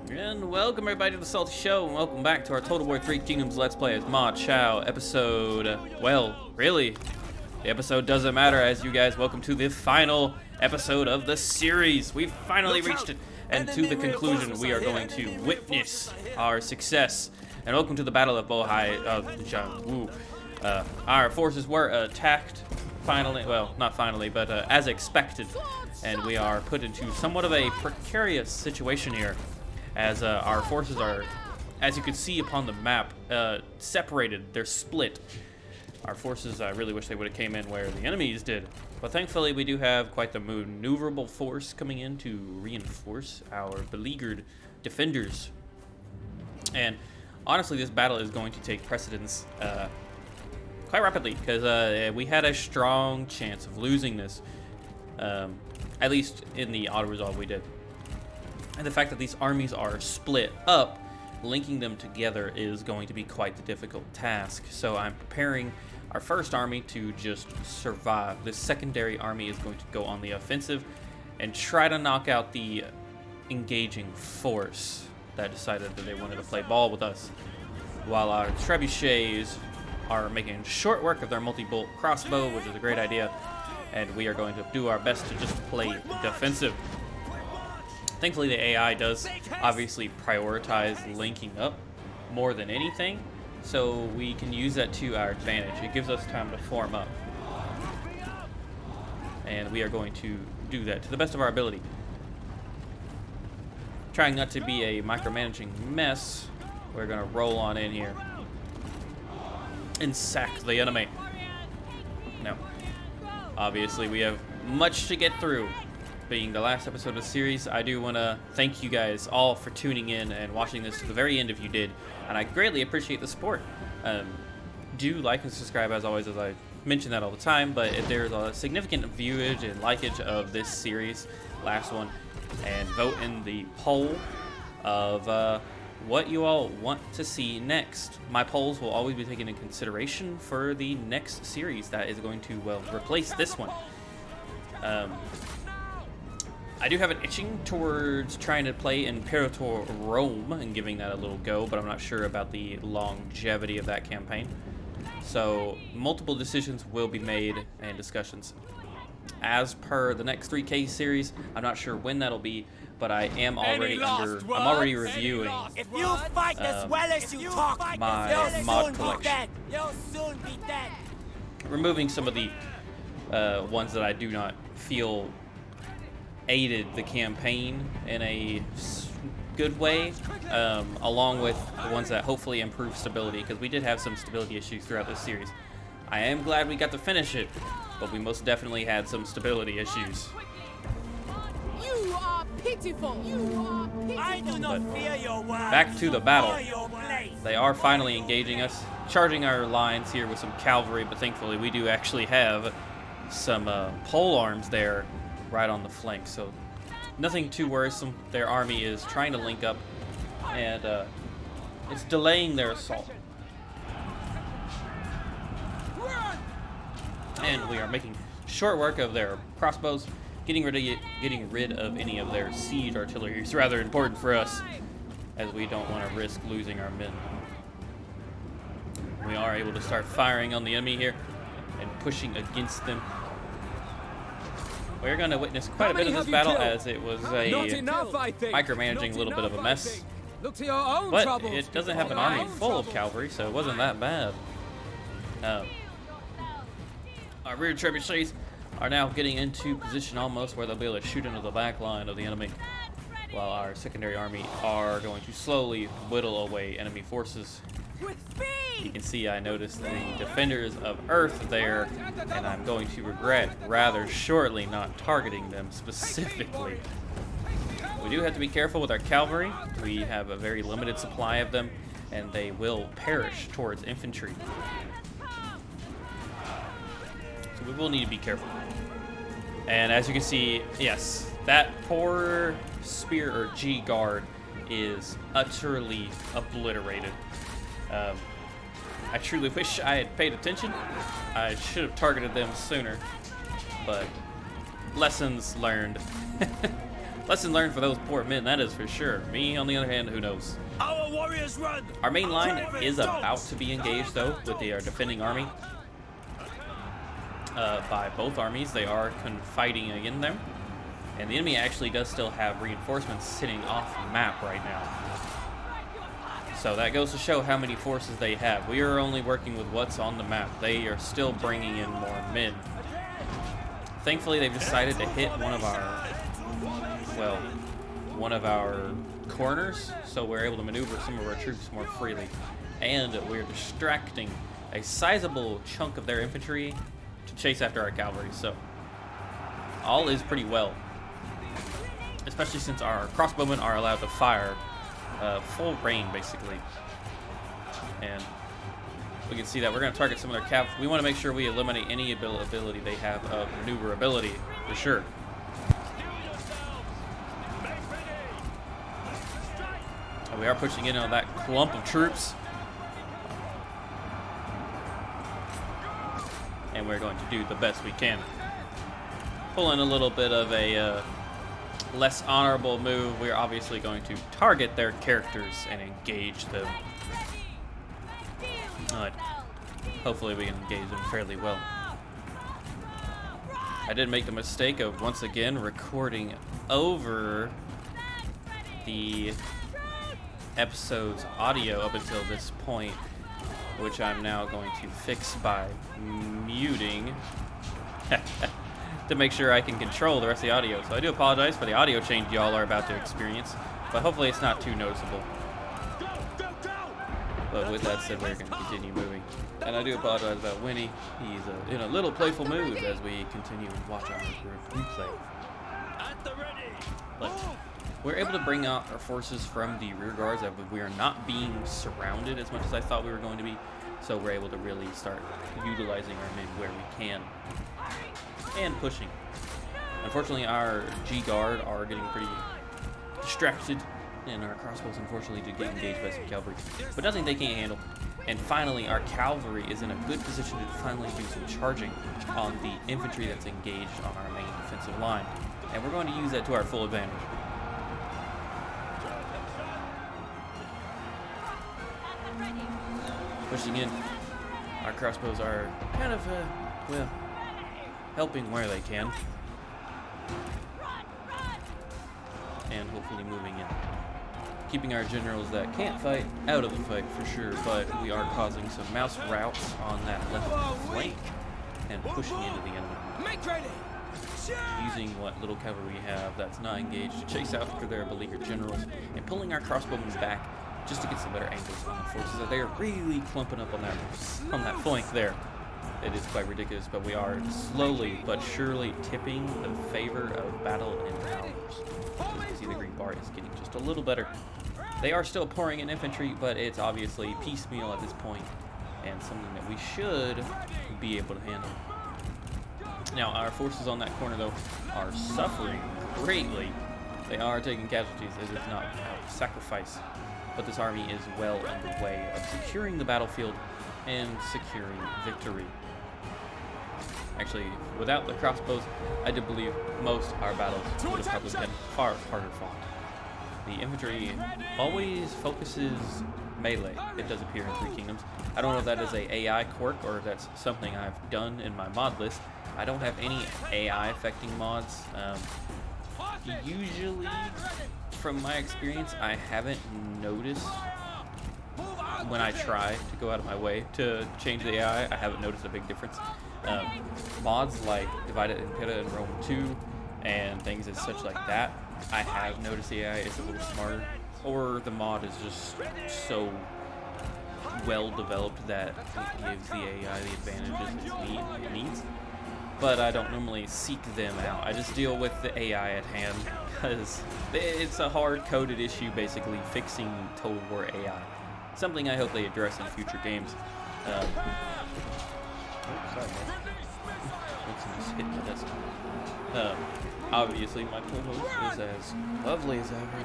And welcome everybody to the Salty Show, and welcome back to our Total War 3 Kingdoms Let's Play as Chao episode, well, really, the episode doesn't matter as you guys welcome to the final episode of the series. We've finally reached it, and to the conclusion we are going to witness our success. And welcome to the Battle of Bohai. Our forces were attacked, finally, well, not finally, but as expected, and we are put into somewhat of a precarious situation here. As our forces are, as you can see upon the map, separated. They're split. Our forces, I really wish they would have came in where the enemies did. But thankfully, we do have quite the maneuverable force coming in to reinforce our beleaguered defenders. And honestly, this battle is going to take precedence quite rapidly, because we had a strong chance of losing this, at least in the auto-resolve we did. And the fact that these armies are split up, linking them together is going to be quite the difficult task. So I'm preparing our first army to just survive. This secondary army is going to go on the offensive and try to knock out the engaging force that decided that they wanted to play ball with us. While our trebuchets are making short work of their multi-bolt crossbow, which is a great idea. And we are going to do our best to just play defensive. Thankfully, the AI does obviously prioritize linking up more than anything, so we can use that to our advantage. It gives us time to form up. And we are going to do that to the best of our ability. Trying not to be a micromanaging mess, we're going to roll on in here and sack the enemy. Now, obviously, we have much to get through. Being the last episode of the series, I do want to thank you guys all for tuning in and watching this to the very end if you did, and I greatly appreciate the support. Do like and subscribe as always, as I mention that all the time, but if there's a significant viewage and likeage of this series, last one, and vote in the poll of what you all want to see next. My polls will always be taken into consideration for the next series that is going to, well, replace this one. I do have an itching towards trying to play Imperator Rome and giving that a little go, but I'm not sure about the longevity of that campaign. So multiple decisions will be made and discussions. As per the next 3K series, I'm not sure when that'll be, but I am already I'm already reviewing my mod collection. Removing some of the ones that I do not feel aided the campaign in a good way, along with the ones that hopefully improve stability, because we did have some stability issues throughout this series. I am glad we got to finish it, but we most definitely had some stability issues. You are pitiful. I do not fear your words. Back to the battle. They are finally engaging us, charging our lines here with some cavalry, but thankfully we do actually have some pole arms there right on the flank, so nothing too worrisome. Their army is trying to link up, and it's delaying their assault. And we are making short work of their crossbows, getting rid of any of their siege artillery. It's rather important for us, as we don't want to risk losing our men. We are able to start firing on the enemy here and pushing against them. We're going to witness quite a bit of this battle, as it was a micromanaging little bit of a mess. But it doesn't have an army full of cavalry, so it wasn't that bad. Our rear trebuchets are now getting into position almost where they'll be able to shoot into the back line of the enemy, while our secondary army are going to slowly whittle away enemy forces. You can see I noticed the defenders of Earth there, and I'm going to regret rather shortly not targeting them specifically. We do have to be careful with our cavalry. We have a very limited supply of them, and they will perish towards infantry. So we will need to be careful. And as you can see, yes, that poor spear or G guard is utterly obliterated. I truly wish I had paid attention. I should have targeted them sooner, but lessons learned. Lesson learned for those poor men, that is for sure. Me, on the other hand, who knows? Our warriors run. Our main line is about to be engaged, though, with the defending army. By both armies, they are fighting against them. And the enemy actually does still have reinforcements sitting off the map right now. So that goes to show how many forces they have. We are only working with what's on the map. They are still bringing in more men. Thankfully, they've decided to hit one of our corners, so we're able to maneuver some of our troops more freely. And we're distracting a sizable chunk of their infantry to chase after our cavalry. So all is pretty well, especially since our crossbowmen are allowed to fire full range, basically. And we can see that we're going to target some of their cav. We want to make sure we eliminate any ability they have of maneuverability, for sure. And we are pushing in on that clump of troops. And we're going to do the best we can. Pull in a little bit of a less honorable move. We're obviously going to target their characters and engage them. Hopefully we can engage them fairly well. I did make the mistake of once again recording over the episode's audio up until this point, which I'm now going to fix by muting to make sure I can control the rest of the audio. So I do apologize for the audio change y'all are about to experience, but hopefully it's not too noticeable. But with that said, we're going to continue moving. And I do apologize about Winnie. He's in a little playful mood as we continue and watch our replay. But we're able to bring out our forces from the rear guards. We are not being surrounded as much as I thought we were going to be. So we're able to really start utilizing our men where we can. And pushing. Unfortunately, our G Guard are getting pretty distracted, and our crossbows unfortunately do get engaged by some cavalry, but nothing they can't handle. And finally, our cavalry is in a good position to finally do some charging on the infantry that's engaged on our main defensive line, and we're going to use that to our full advantage. Pushing in, our crossbows are kind of well, helping where they can, and hopefully moving in. Keeping our generals that can't fight out of the fight for sure, but we are causing some mouse routes on that left flank and pushing into the enemy. Using what little cover we have that's not engaged to chase after their beleaguered generals and pulling our crossbowmen back just to get some better angles on the forces that they are really clumping up on that flank there. It is quite ridiculous, but we are slowly but surely tipping the favor of battle in ours. As you can see, the green bar is getting just a little better. They are still pouring in infantry, but it's obviously piecemeal at this point, and something that we should be able to handle. Now, our forces on that corner, though, are suffering greatly. They are taking casualties. It is not without sacrifice, but this army is well underway of securing the battlefield and securing victory. Actually, without the crossbows, I do believe most our battles would have probably been far harder fought. The infantry always focuses melee, it does appear in Three Kingdoms. I don't know if that is a AI quirk or if that's something I've done in my mod list. I don't have any AI affecting mods. Usually, from my experience, I haven't noticed when I try to go out of my way to change the AI, I haven't noticed a big difference. Mods like Divide It and Pita and Rome 2 and things as such like that, I have noticed the AI is a little smarter, or the mod is just so well developed that it gives the AI the advantages it needs. But I don't normally seek them out. I just deal with the AI at hand because it's a hard-coded issue, basically fixing Total War AI. Something I hope they address in future games. Sorry, man. Just hit my desk. Obviously, my co-host is as lovely as ever,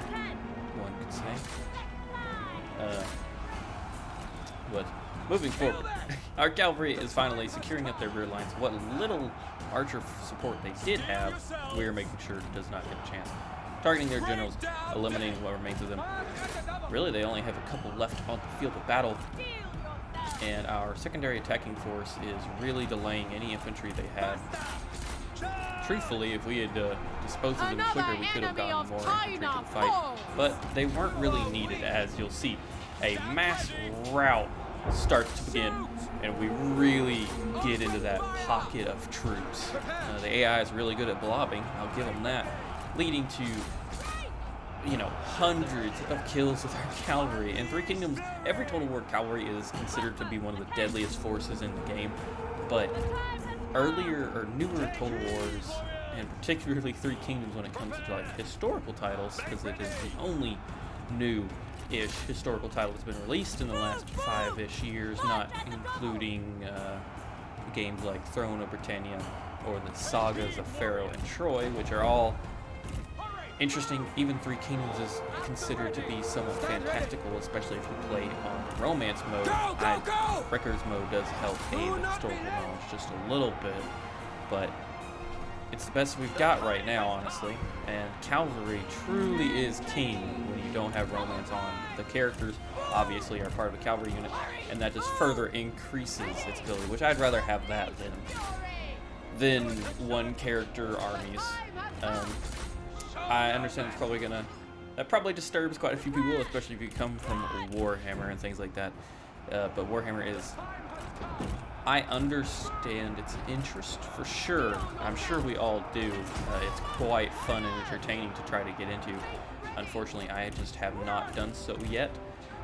one could say. But moving forward, our cavalry is finally securing up their rear lines. What little archer support they did have, we're making sure it does not get a chance. targeting their generals, eliminating what remains of them. Really, they only have a couple left on the field of battle, and our secondary attacking force is really delaying any infantry they had. Truthfully, if we had disposed of them quicker, we could have gotten more infantry to the fight, but they weren't really needed, as you'll see. A mass rout starts to begin, and we really get into that pocket of troops. The AI is really good at blobbing, I'll give them that, leading to, you know, hundreds of kills with our cavalry. In Three Kingdoms, every Total War cavalry is considered to be one of the deadliest forces in the game, but earlier or newer Total Wars, and particularly Three Kingdoms when it comes to like historical titles, because it is the only new-ish historical title that's been released in the last 5-ish years, not including games like Throne of Britannia or the sagas of Pharaoh and Troy, which are all interesting. Even Three Kingdoms is considered to be somewhat fantastical, especially if you play on romance mode. Records mode does help aid the historical knowledge just a little bit, but it's the best we've got right now, honestly. And cavalry truly is king when you don't have romance on. The characters obviously are part of the cavalry unit, and that just further increases its ability, which I'd rather have that than one character armies. I understand it's probably gonna, that probably disturbs quite a few people, especially if you come from Warhammer and things like that. But Warhammer is, I understand its interest for sure. I'm sure we all do. It's quite fun and entertaining to try to get into. Unfortunately, I just have not done so yet.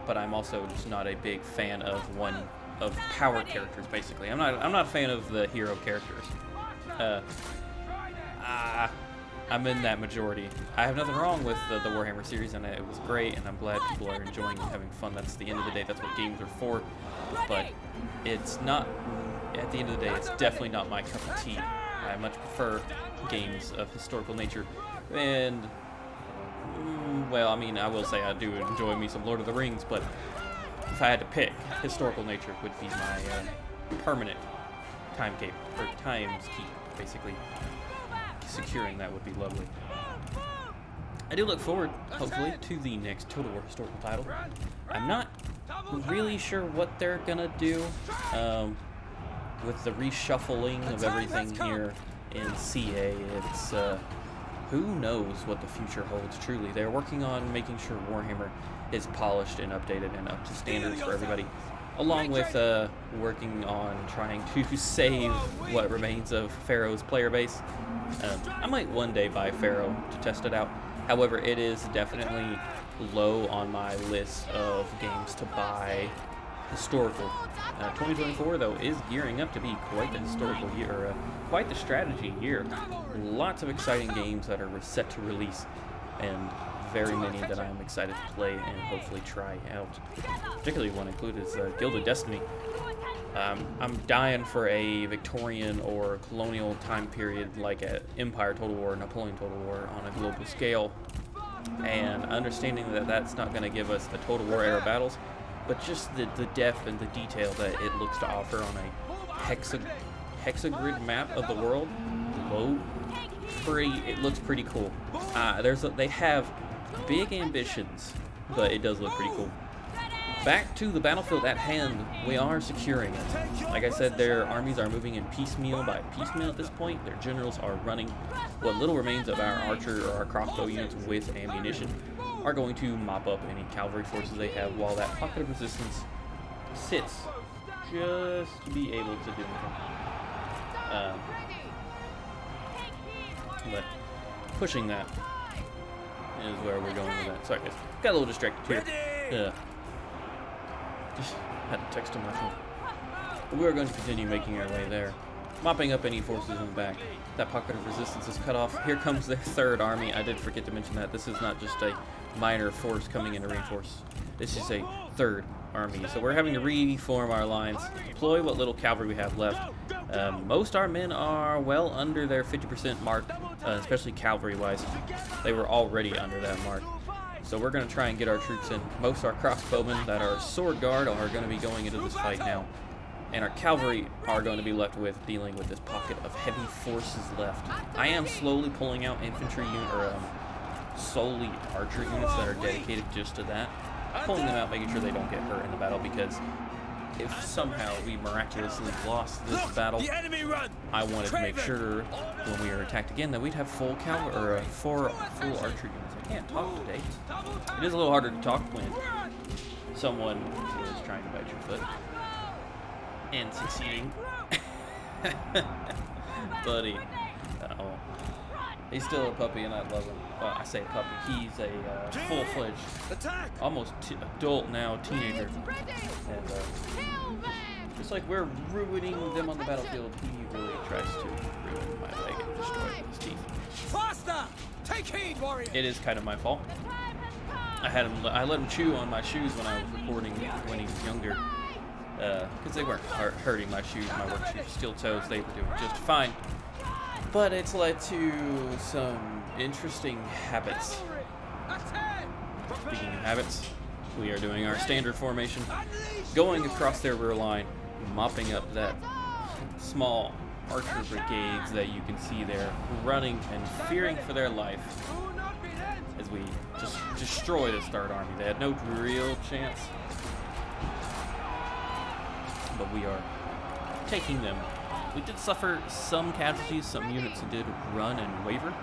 But I'm also just not a big fan of power characters. Basically, I'm not a fan of the hero characters. I'm in that majority. I have nothing wrong with the Warhammer series, and it was great, and I'm glad people are enjoying and having fun. That's the end of the day. That's what games are for. But it's not, at the end of the day, it's definitely not my cup of tea. I much prefer games of historical nature. And, well, I mean, I will say I do enjoy me some Lord of the Rings, but if I had to pick, historical nature would be my permanent times keep, basically. Securing that would be lovely. I do look forward, hopefully, to the next Total War historical title. I'm not really sure what they're gonna do with the reshuffling of everything here in CA. It's who knows what the future holds. Truly, they're working on making sure Warhammer is polished and updated and up to standards for everybody, along with working on trying to save what remains of Pharaoh's player base. I might one day buy Pharaoh to test it out. However, it is definitely low on my list of games to buy historical. 2024, though, is gearing up to be quite the historical year, quite the strategy year. Lots of exciting games that are set to release, and very many that I am excited to play and hopefully try out. Particularly one included is Gilded Destiny. I'm dying for a Victorian or colonial time period like an Empire Total War, Napoleon Total War on a global scale. And understanding that that's not going to give us the Total War era battles, but just the depth and the detail that it looks to offer on a hexagrid map of the world. It looks pretty cool. They have big ambitions, but it does look pretty cool. Back to the battlefield at hand, we are securing it. Like I said, their armies are moving in piecemeal by piecemeal at this point. Their generals are running what little remains of our archer or our crossbow units with ammunition, are going to mop up any cavalry forces they have, while that pocket of resistance sits just to be able to do anything. But pushing that is where we're going with that. Sorry guys, got a little distracted here. Just had to text him my phone. But we are going to continue making our way there, mopping up any forces in the back. That pocket of resistance is cut off. Here comes their third army. I did forget to mention that. This is not just a minor force coming in to reinforce. This is a third army. So we're having to reform our lines, deploy what little cavalry we have left. Most our men are well under their 50% mark, especially cavalry-wise. They were already under that mark. So we're going to try and get our troops in. Most of our crossbowmen that are sword guard are going to be going into this fight now. And our cavalry are going to be left with dealing with this pocket of heavy forces left. I am slowly pulling out infantry solely archer units that are dedicated just to that. Pulling them out, making sure they don't get hurt in the battle, because if somehow we miraculously lost this battle, I wanted to make sure when we were attacked again that we'd have full four full archer units. I can't talk today. It is a little harder to talk when someone is trying to bite your foot and succeeding. Buddy. Oh. He's still a puppy and I love him. Well, I say puppy. He's a full-fledged, almost adult now teenager. And just like we're ruining them on the battlefield, he really tries to ruin my leg and destroy his teeth. Faster! Take heed, warrior! It is kind of my fault. I let him chew on my shoes when I was recording when he was younger. Because they weren't hurting my shoes, my work shoes, steel toes, they were doing just fine. But it's led to some interesting habits. Speaking of habits, we are doing our standard formation, going across their rear line, mopping up that small archer brigades that you can see there, running and fearing for their life as we just destroy the Start Army. They had no real chance, but we are taking them. We did suffer some casualties. Some units did run and waver,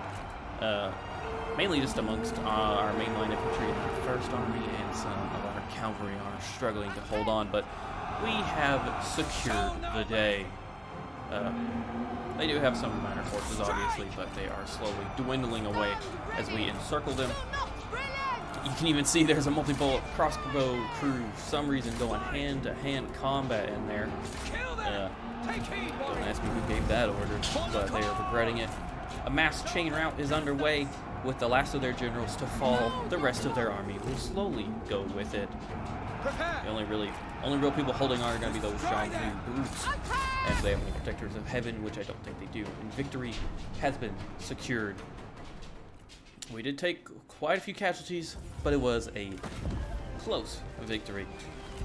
mainly just amongst our mainline infantry in the First Army, and some of our cavalry are struggling to hold on, but we have secured the day. They do have some minor forces, obviously, but they are slowly dwindling away as we encircle them. You can even see there's a multi-bullet crossbow crew, for some reason, going hand-to-hand combat in there. Don't ask me who gave that order, but they are regretting it. A mass chain rout is underway with the last of their generals to fall. The rest of their army will slowly go with it. The only real people holding on are going to be those Zhang boots, and they have any protectors of heaven, which I don't think they do. And victory has been secured. We did take quite a few casualties, but it was a close victory.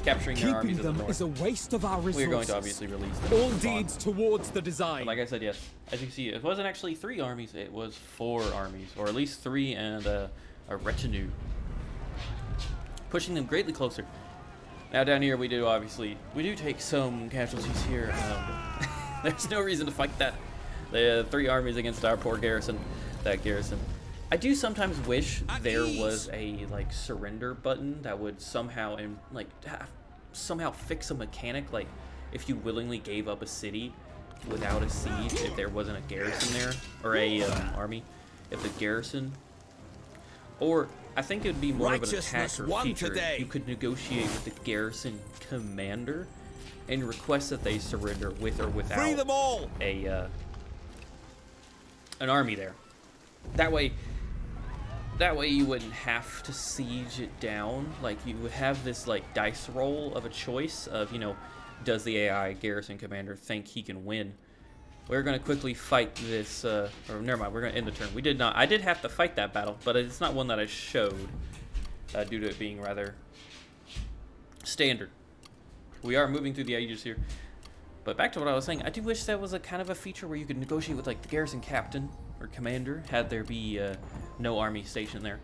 Capturing their armies of the north is a waste of our resources. We are going to obviously release them. All deeds towards the design. But like I said, yes. As you can see, it wasn't actually 3 armies, it was 4 armies, or at least 3 and a retinue. Pushing them greatly closer. Now down here we do take some casualties here. There's no reason to fight that. The 3 armies against our poor garrison. That garrison. I do sometimes wish there was a surrender button that would somehow somehow fix a mechanic, like if you willingly gave up a city without a siege, if there wasn't a garrison there or a army, if the garrison, or I think it would be more of an attack or feature. You could negotiate with the garrison commander and request that they surrender with or without an army there. That way you wouldn't have to siege it down. Like, you would have this dice roll of a choice of, does the AI garrison commander think he can win? We're going to quickly fight this, or never mind, we're going to end the turn. I did have to fight that battle, but it's not one that I showed due to it being rather standard. We are moving through the ages here. But back to what I was saying, I do wish that was a kind of a feature where you could negotiate with the garrison captain or commander, had there be no army stationed there,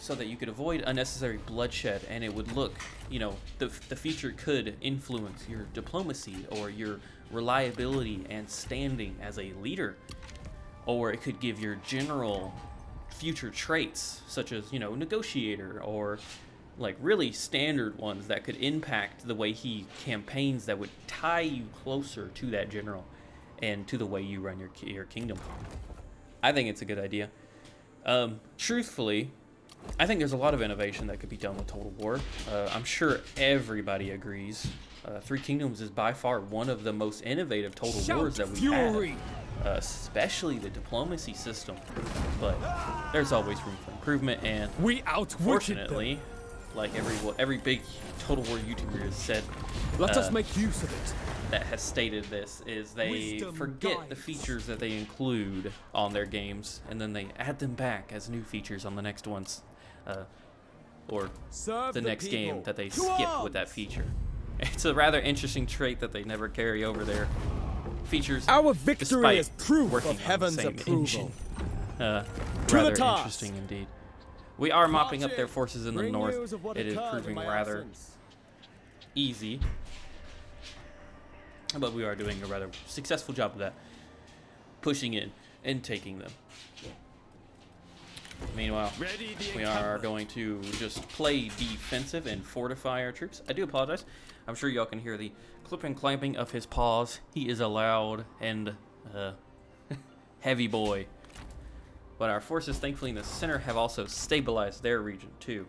so that you could avoid unnecessary bloodshed, and it would look, the feature could influence your diplomacy or your reliability and standing as a leader, or it could give your general future traits, such as, negotiator, or really standard ones that could impact the way he campaigns, that would tie you closer to that general and to the way you run your kingdom. I think it's a good idea. Truthfully, I think there's a lot of innovation that could be done with Total War. I'm sure everybody agrees. Three Kingdoms is by far one of the most innovative Total Wars that we've had. Especially the diplomacy system. But there's always room for improvement, and fortunately, like every big Total War YouTuber has said, let us make use of it. That has stated this, is they forget the features that they include on their games, and then they add them back as new features on the next ones, or the next game that they skip with that feature. It's a rather interesting trait that they never carry over their features. Our victory is proof of heaven's approval. rather task. interesting indeed. We are mopping up Marching. their forces in the Bring north. news of what It is occurred in proving my rather absence. easy, but we are doing a rather successful job of that, pushing in and taking them. Meanwhile, we are going to just play defensive and fortify our troops. I do apologize. I'm sure y'all can hear the clipping and clamping of his paws. He is a loud and heavy boy. But our forces, thankfully, in the center have also stabilized their region too.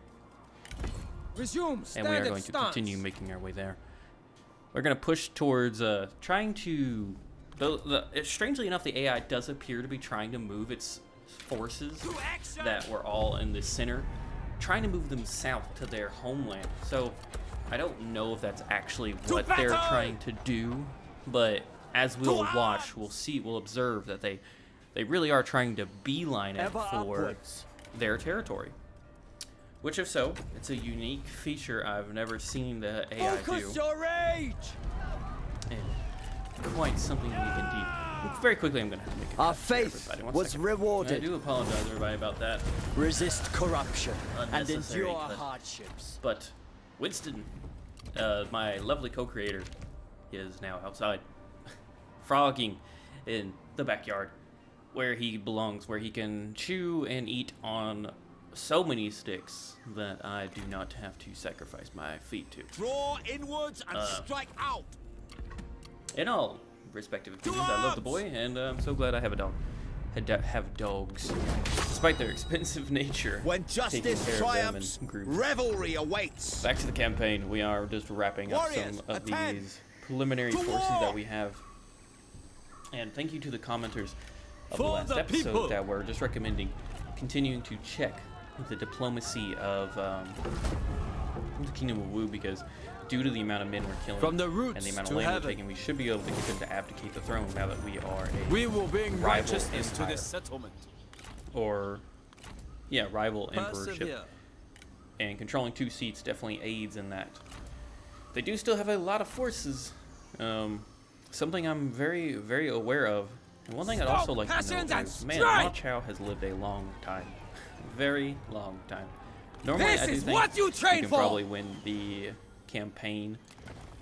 Resume And we are standard going to stance. continue making our way there. We're going to push towards trying to... strangely enough, the AI does appear to be trying to move its forces that were all in the center, trying to move them south to their homeland. So I don't know if that's actually what they're trying to do, but as we'll watch, we'll observe that they really are trying to beeline it for their territory. Which, if so, it's a unique feature I've never seen the AI do. Your rage. And quite something unique indeed. Very quickly, I'm going to have to make a Our cut here, faith everybody. One was second. rewarded. I do apologize, everybody, about that. Resist corruption and Unnecessary endure cut. hardships. But Winston, my lovely co-creator, is now outside, frogging in the backyard, where he belongs, where he can chew and eat on so many sticks that I do not have to sacrifice my feet to. Draw inwards and strike out. In all respective opinions, I love the boy, and I'm so glad I have a dog. Have dogs, despite their expensive nature. When taking justice care of them triumphs, in groups. revelry awaits. Back to the campaign. We are just wrapping up Warriors, some of attend. these preliminary To forces war. that we have. And thank you to the commenters of the For last the episode people. that were just recommending continuing to check the diplomacy of the Kingdom of Wu, because due to the amount of men we're killing From the and roots the amount of to land we're heaven. taking, we should be able to get them to abdicate the throne now that we are a We will bring rival righteousness to empire. this settlement. or rival emperorship. Persevere. And controlling 2 seats definitely aids in that. They do still have a lot of forces. Something I'm very, very aware of. And one thing I'd also like to passions know and is, man, strike! Ma Chao has lived a long time. Very long time. Normally, This I do is think what you train can for! probably win the campaign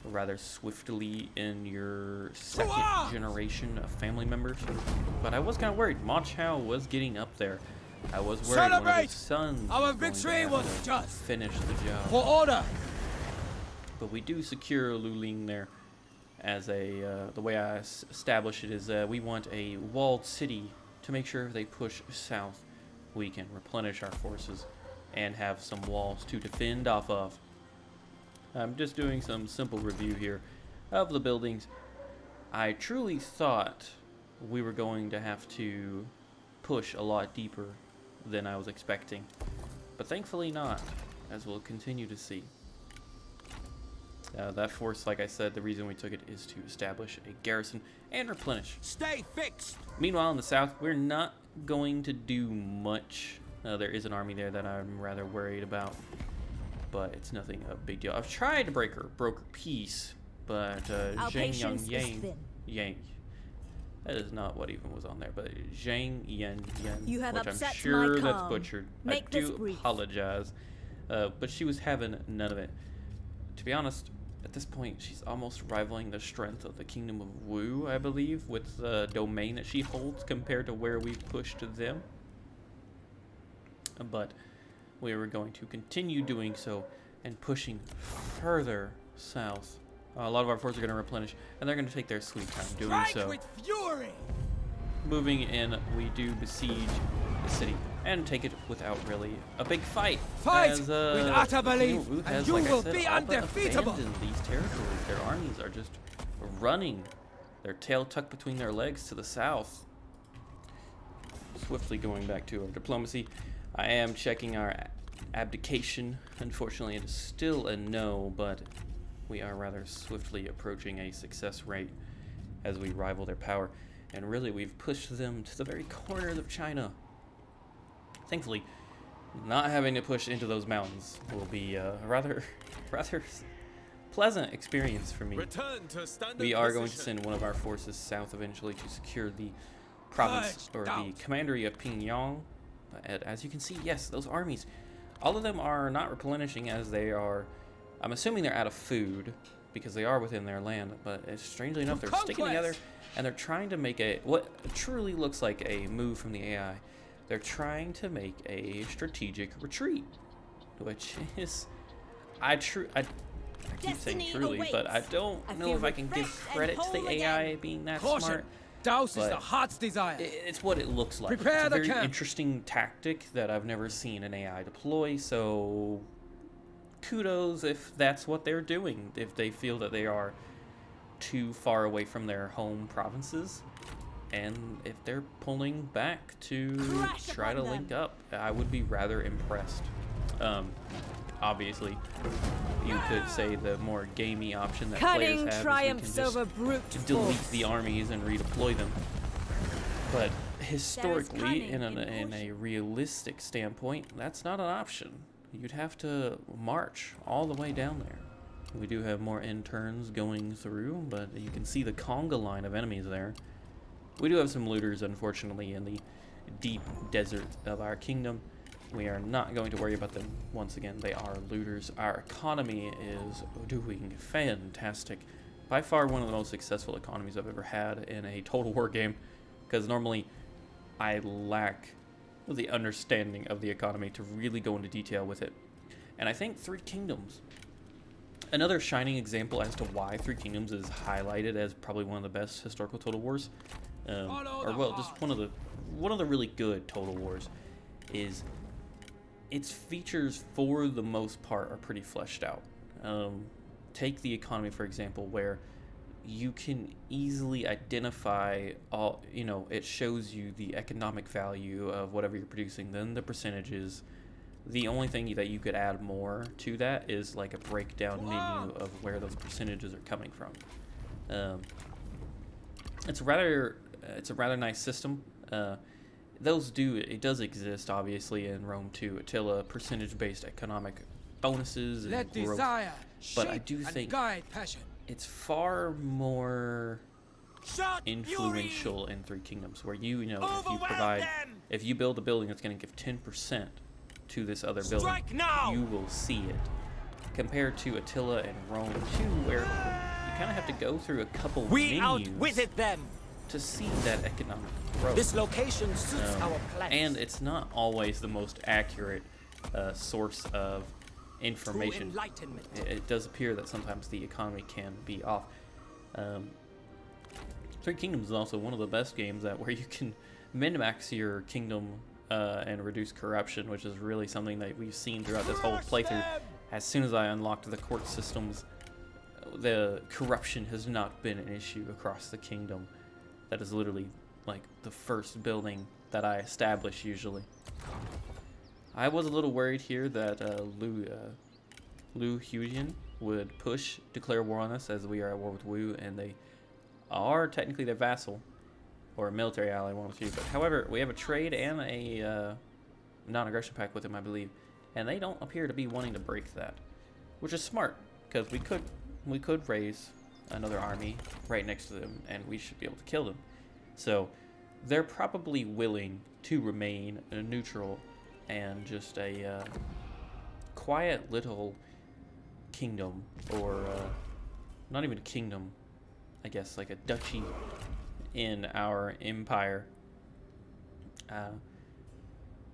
rather swiftly in your second arms! generation of family members. But I was kind of worried. Ma Chao was getting up there. I was worried one of Celebrate! his sons Our was going to victory have was to just. finish the job. For order. But we do secure Luling there as a, the way I establish it is we want a walled city to make sure if they push south, we can replenish our forces and have some walls to defend off of. I'm just doing some simple review here of the buildings. I truly thought we were going to have to push a lot deeper than I was expecting, but thankfully not, as we'll continue to see. That force, like I said, the reason we took it is to establish a garrison and replenish. Stay fixed. Meanwhile, in the south, we're not going to do much. There is an army there that I'm rather worried about, but it's nothing a big deal. I've tried to broker peace, but Our Zhang patience is Yang, thin. that is not what even was on there, but Zhang Yan, You have which I'm upset sure my that's calm. butchered. Make I this do brief. apologize, but she was having none of it. To be honest, at this point, she's almost rivaling the strength of the Kingdom of Wu, I believe, with the domain that she holds compared to where we've pushed them. But we were going to continue doing so and pushing further south. A lot of our forces are going to replenish, and they're going to take their sweet time doing Strike so. with fury. Moving in, we do besiege the city and take it without really a big fight. Fight as, with utter belief, Wu and has, you like I will said, be all but undefeatable. abandoned these territories. Their armies are just running, their tail tucked between their legs to the south. Swiftly going back to our diplomacy, I am checking our abdication. Unfortunately, it is still a no, but we are rather swiftly approaching a success rate as we rival their power. And really, we've pushed them to the very corners of China. Thankfully, not having to push into those mountains will be a rather pleasant experience for me. Return to standard We are going to position. send one of our forces south eventually to secure the province, or the commandery of Pingyang. as you can see, yes, those armies, all of them are not replenishing as they are. I'm assuming they're out of food because they are within their land, but strangely enough, they're sticking together and they're trying to make what truly looks like a move from the AI. They're trying to make a strategic retreat, which is, I keep saying truly, but I don't know if I can give credit to the AI being that smart. Douse is the heart's desire. It's what it looks like. Prepare it's a the very camp. interesting tactic that I've never seen an AI deploy, so kudos if that's what they're doing, if they feel that they are too far away from their home provinces, and if they're pulling back to try to link up. I would be rather impressed. Obviously, you could say the more gamey option that players have triumphs is we over can brute just delete force. the armies and redeploy them. But historically, cunning in in a realistic standpoint, that's not an option. You'd have to march all the way down there. We do have more interns going through, but you can see the conga line of enemies there. We do have some looters, unfortunately, in the deep desert of our kingdom. We are not going to worry about them. Once again, they are looters. Our economy is doing fantastic. By far one of the most successful economies I've ever had in a Total War game, because normally I lack the understanding of the economy to really go into detail with it. And I think Three Kingdoms, another shining example as to why Three Kingdoms is highlighted as probably one of the best historical Total Wars, or well, just one of the really good Total Wars, is its features for the most part are pretty fleshed out. Take the economy, for example, where you can easily identify all, it shows you the economic value of whatever you're producing, then the percentages. The only thing that you could add more to that is like a breakdown menu of where those percentages are coming from. It's a rather nice system. It does exist obviously in Rome too. Attila, percentage-based economic bonuses and Let growth. desire But I shape do and think guide passion. it's far more Shut influential in Three Kingdoms, where if you build a building that's going to give 10% to this other building, Strike now! you will see it. Compared to Attila and Rome too, where you kind of have to go through a couple We menus outwitted them. to see that economic growth. This location suits our plans. And it's not always the most accurate source of information. Enlightenment. It does appear that sometimes the economy can be off. Three Kingdoms is also one of the best games where you can min-max your kingdom and reduce corruption, which is really something that we've seen throughout this whole playthrough. As soon as I unlocked the court systems, the corruption has not been an issue across the kingdom. That is literally like the first building that I establish usually. I was a little worried here that Lu Huijian would declare war on us, as we are at war with Wu, and they are technically their vassal, or a military ally, one of the two. But however, we have a trade and a non-aggression pact with them, I believe, and they don't appear to be wanting to break that, which is smart, because we could raise another army right next to them, and we should be able to kill them. So they're probably willing to remain neutral and just a quiet little kingdom, or not even a kingdom, I guess like a duchy in our empire,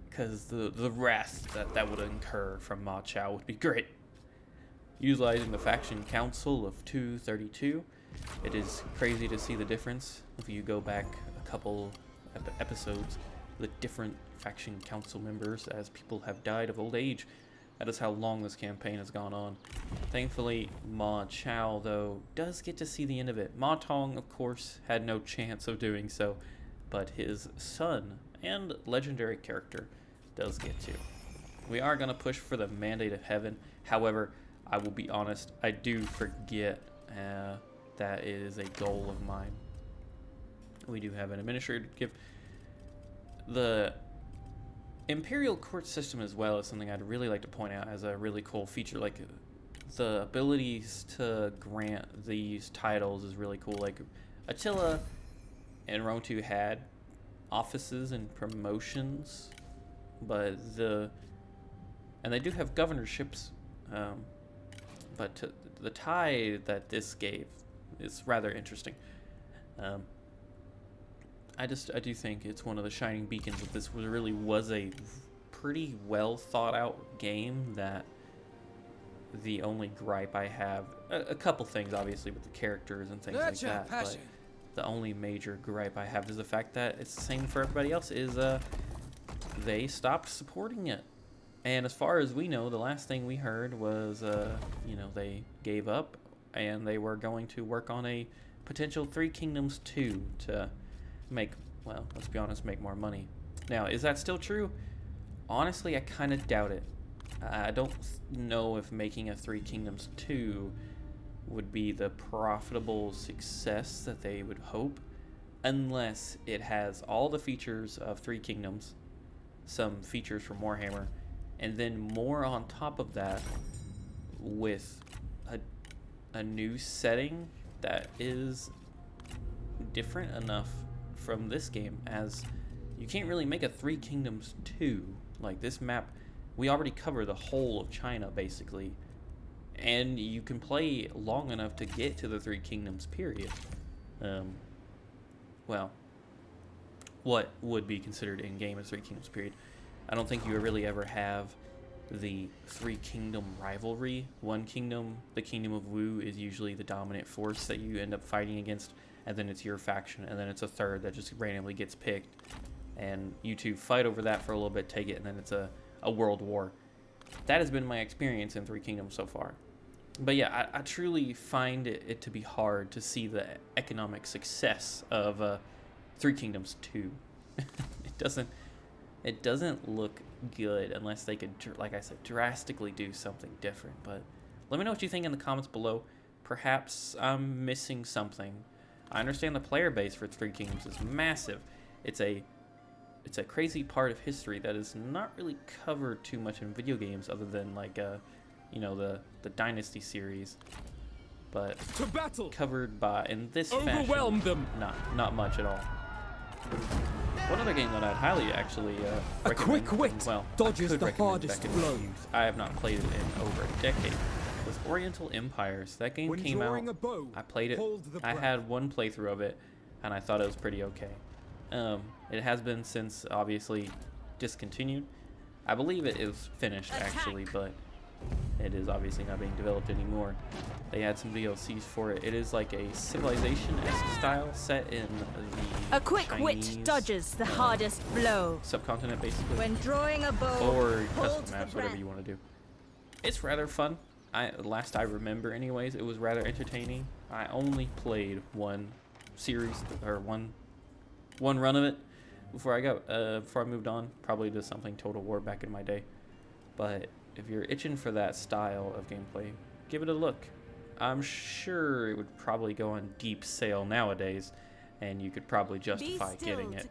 because the wrath that would incur from Ma Chao would be great. Utilizing the faction council of 232, it is crazy to see the difference if you go back a couple episodes, the different faction council members as people have died of old age. That is how long this campaign has gone on. Thankfully, Ma Chao, though, does get to see the end of it. Ma Tong, of course, had no chance of doing so, but his son and legendary character does get to. We are going to push for the Mandate of Heaven. However, I will be honest, I do forget that it is a goal of mine. We do have an administrator to give. The Imperial Court system as well is something I'd really like to point out as a really cool feature. Like, the abilities to grant these titles is really cool. Like, Attila and Rome 2 had offices and promotions but and they do have governorships, but the tie that this gave is rather interesting. I do think it's one of the shining beacons that this really was a pretty well thought out game. That the only gripe I have, a couple things obviously with the characters and things like that, but the only major gripe I have is the fact that it's the same for everybody else, is they stopped supporting it. And as far as we know, the last thing we heard was, you know, they gave up and they were going to work on a potential Three Kingdoms 2 to make, well, let's be honest, make more money. Now, is that still true? Honestly, I kind of doubt it. I don't know if making a Three Kingdoms 2 would be the profitable success that they would hope, unless it has all the features of Three Kingdoms, some features from Warhammer, and then more on top of that with a new setting that is different enough from this game, as you can't really make a Three Kingdoms 2. Like, this map, we already cover the whole of China basically, and you can play long enough to get to the Three Kingdoms period. Well, what would be considered in game as Three Kingdoms period. I don't think you really ever have the Three Kingdom rivalry. One kingdom, the Kingdom of Wu, is usually the dominant force that you end up fighting against, and then it's your faction, and then it's a third that just randomly gets picked, and you two fight over that for a little bit, take it, and then it's a world war. That has been my experience in Three Kingdoms so far. But yeah, I truly find it to be hard to see the economic success of Three Kingdoms 2. It doesn't look good unless they could, like I said, drastically do something different. But let me know what you think in the comments below. Perhaps I'm missing something. I understand the player base for Three Kingdoms is massive. It's a crazy part of history that is not really covered too much in video games, other than like you know, the Dynasty series. But To battle! covered by in this Overwhelm fashion, them! not much at all. One other game that I'd highly actually recommend, quick wit well, dodges I could the recommend hardest back in blow. the youth. I have not played it in over a decade. Was Oriental Empires. That game When came out. drawing a bow, I played it. hold the I breath. had one playthrough of it, and I thought it was pretty okay. It has been since obviously discontinued. I believe it is finished actually, but it is obviously not being developed anymore. They had some DLCs for it. It is like a Civilization-esque style set in the A quick Chinese, wit dodges the hardest blow. subcontinent, basically, When drawing a bow, or hold custom the maps, whatever breath. you want to do. It's rather fun. Last I remember, anyways, it was rather entertaining. I only played one series or one run of it before I moved on, probably to something Total War back in my day. But if you're itching for that style of gameplay, give it a look. I'm sure it would probably go on deep sale nowadays, and you could probably justify getting it.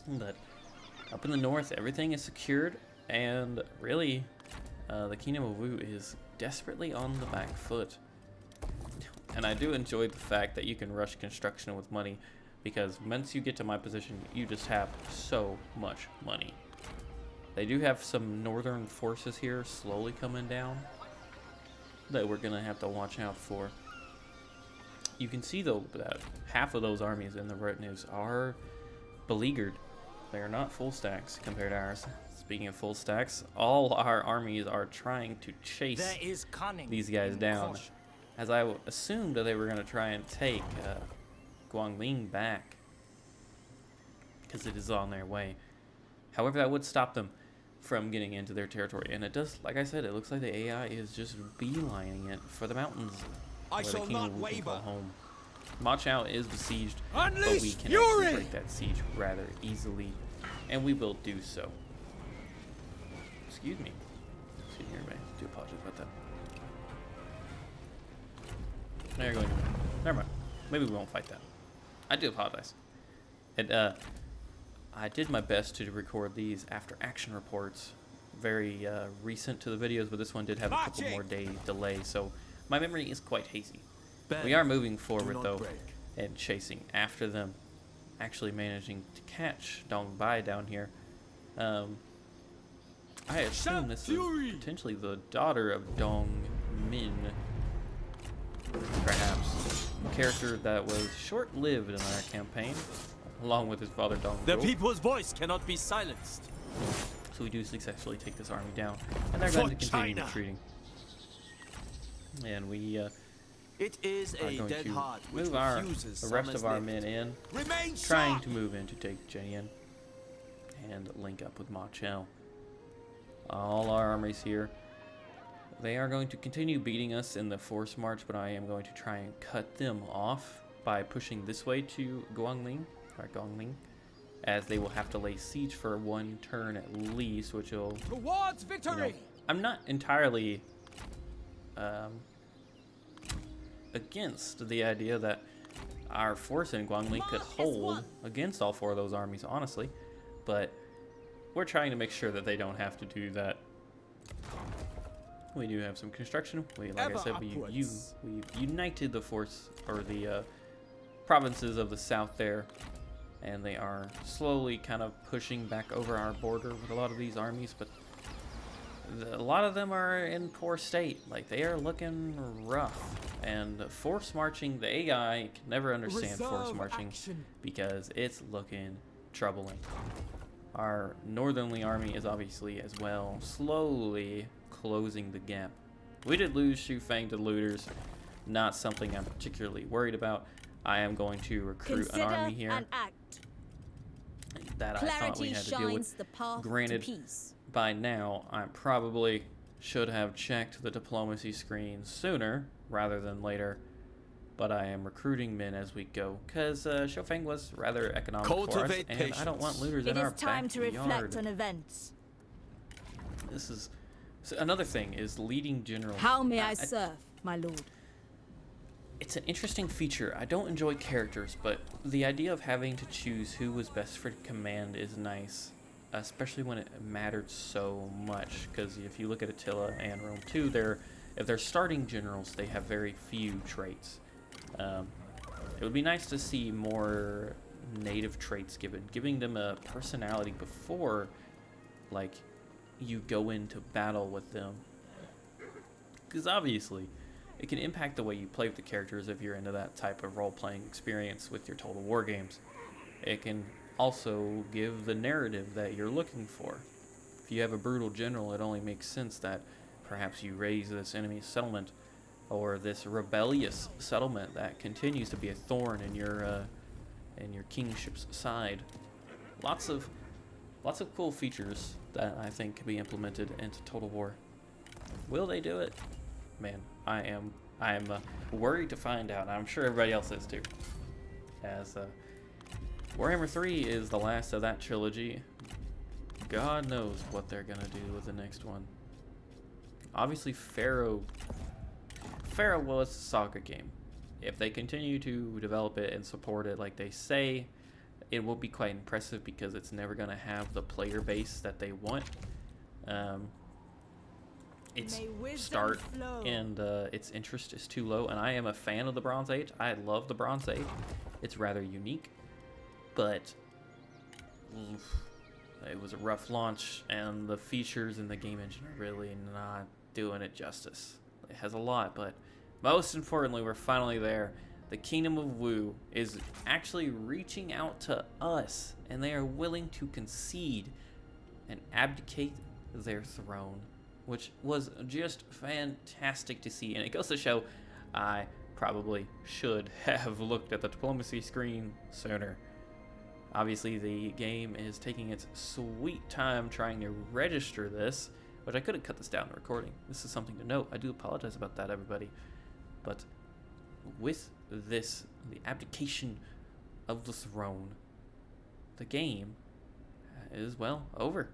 But up in the north, everything is secured, and really, the Kingdom of Wu is desperately on the back foot. And I do enjoy the fact that you can rush construction with money, because once you get to my position, you just have so much money. They do have some northern forces here slowly coming down that we're gonna have to watch out for. You can see though that half of those armies in the retinues are beleaguered. They are not full stacks compared to ours. Speaking of full stacks, all our armies are trying to chase There is cunning these guys in down, caution. as I assumed that they were gonna try and take Guangling back, because it is on their way. However, that would stop them from getting into their territory, and it does, like I said, it looks like the AI is just beelining it for the mountains, I where the shall Kingdom not of Wu can call waver. home. Ma Chao is besieged, but we Unleash can fury! actually break that siege rather easily, and we will do so. Excuse me, everybody. I do apologize about that. They're going to win. Never mind. Maybe we won't fight that. I do apologize. And I did my best to record these after action reports, very recent to the videos, but this one did have a couple more day delay, so my memory is quite hazy. We are moving forward though, and chasing after them, actually managing to catch Dong Bai down here. I assume this is potentially the daughter of Dong Min. Perhaps a character that was short-lived in our campaign, along with his father Dong. The people's voice cannot be silenced. So we do successfully take this army down, and they're going to continue retreating. And we It is are a going dead to heart which move refuses the rest summer's of our lift. men in, Remain trying sharp. to move in to take Jian and link up with Ma Chao. All our armies here. They are going to continue beating us in the force march, but I am going to try and cut them off by pushing this way to Guangling, as they will have to lay siege for one turn at least, which will, Towards victory! I'm not entirely against the idea that our force in Guangling could hold against all 4 of those armies, honestly, but we're trying to make sure that they don't have to do that. We do have some construction. Like I said, we've united the force, or the provinces of the south there, and they are slowly kind of pushing back over our border with a lot of these armies, but a lot of them are in poor state. Like, they are looking rough, and force marching, the AI can never understand force marching because it's looking troubling. Our northerly army is obviously as well slowly closing the gap. We did lose Xu Feng to looters, not something I'm particularly worried about. I am going to recruit an army here that I thought we had to deal with. Granted, by now I probably should have checked the diplomacy screen sooner rather than later, but I am recruiting men as we go, because Xu Feng was rather economical for us, and I don't want looters in our backyard. It is time to reflect on events. This is so another thing, is leading generals. How may I serve, my lord? It's an interesting feature. I don't enjoy characters, but the idea of having to choose who was best for command is nice, especially when it mattered so much. Because if you look at Attila and Rome 2, if they're starting generals, they have very few traits. It would be nice to see more native traits giving them a personality before, like, you go into battle with them, because obviously it can impact the way you play with the characters if you're into that type of role-playing experience with your Total War games. It can also give the narrative that you're looking for. If you have a brutal general, it only makes sense that perhaps you raise this enemy settlement, or this rebellious settlement that continues to be a thorn in your kingship's side. Lots of cool features that I think can be implemented into Total War. Will they do it? Man, I am worried to find out. I'm sure everybody else is too. As Warhammer 3 is the last of that trilogy. God knows what they're gonna do with the next one. Obviously, Pharaoh was a Saga game. If they continue to develop it and support it like they say, it will be quite impressive, because it's never going to have the player base that they want. Its start and its interest is too low, and I am a fan of the Bronze Age. I love the Bronze Age. It's rather unique, but it was a rough launch, and the features in the game engine are really not doing it justice. It has a lot, but most importantly, we're finally there. The Kingdom of Wu is actually reaching out to us, and they are willing to concede and abdicate their throne, which was just fantastic to see. And it goes to show I probably should have looked at the diplomacy screen sooner. Obviously, the game is taking its sweet time trying to register this, which I could have cut this down in the recording. This is something to note. I do apologize about that, everybody. But with this, the abdication of the throne, the game is, well, over.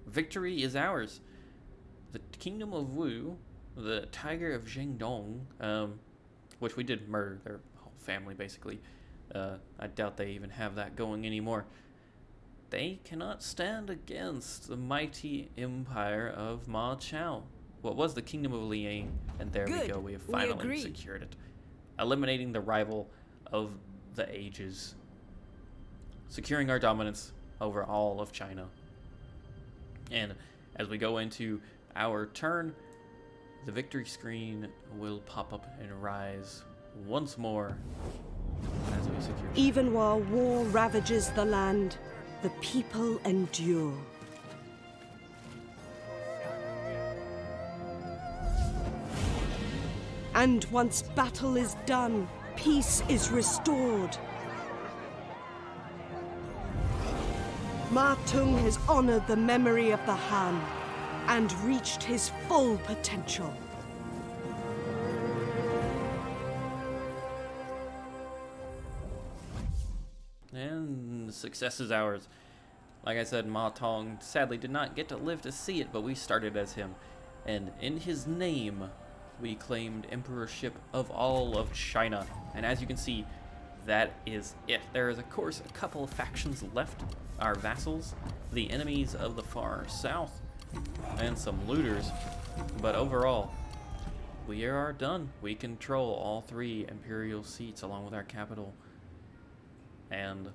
Victory is ours. The Kingdom of Wu, the Tiger of Zhengdong, which we did murder their whole family, basically. I doubt they even have that going anymore. They cannot stand against the mighty empire of Ma Chao. What was the Kingdom of Liang, and there we go, we have finally secured it. Eliminating the rival of the ages. Securing our dominance over all of China. And as we go into our turn, the victory screen will pop up and rise once more as we secure. Even while war ravages the land, the people endure. And once battle is done, peace is restored. Ma Tung has honored the memory of the Han and reached his full potential. And success is ours. Like I said, Ma Tong sadly did not get to live to see it, but we started as him. And in his name, we claimed emperorship of all of China. And as you can see, that is it. There is, of course, a couple of factions left. Our vassals, the enemies of the far south, and some looters. But overall, we are done. We control all 3 imperial seats along with our capital. And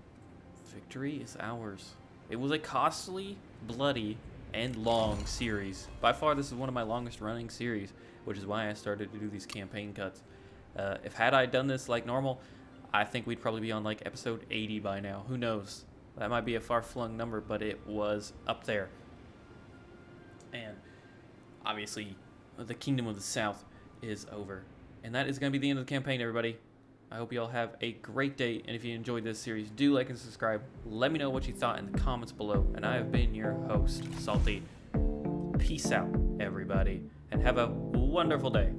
victory is ours. It was a costly, bloody, and long series. By far, this is one of my longest running series, which is why I started to do these campaign cuts. If had I done this like normal, I think we'd probably be on like episode 80 by now. Who knows? That might be a far-flung number, but it was up there. And obviously, the Kingdom of the South is over. And that is going to be the end of the campaign, everybody. I hope you all have a great day, and if you enjoyed this series, do like and subscribe. Let me know what you thought in the comments below, and I have been your host, Salty. Peace out, everybody, and have a wonderful day.